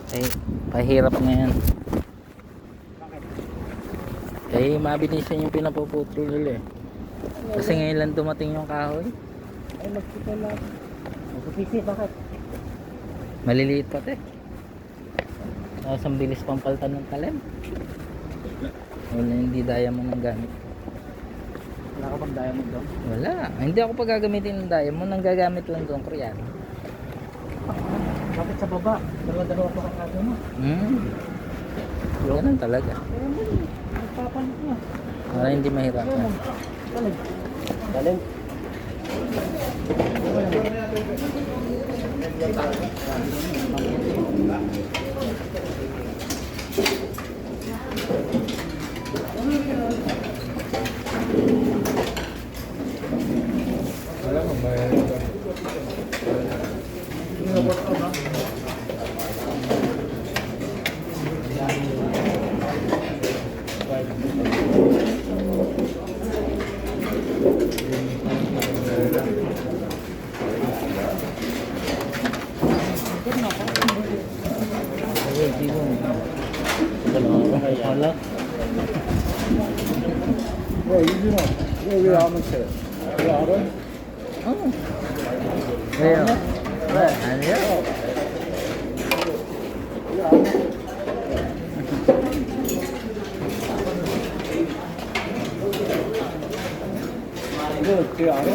Ay, pahirap ngayon. Eh, mabilisan yung pinapuputol nila eh. Kasi ngayon lang dumating yung kahoy. Ay, magkita lang. Magkipisi, bakit? Maliliit pa te. Tapos ang bilis pang paltan ng talim. Wala, hindi diamond ang gamit. Wala ka bang diamond doon? Wala. Hindi ako pa gagamitin ng diamond. Ang gagamit lang doon, Koreano. Bakit sa baba? Dalawa-dalawa pa kakado mo. Ganun talaga. Kaya mo, nagpapalit niya. Para hindi mahirapan. Galing. Galing. Wala. 왜 이준호? 왜 아무 새? 왜 알아? 왜요? 아니요? 이거 왜 알아?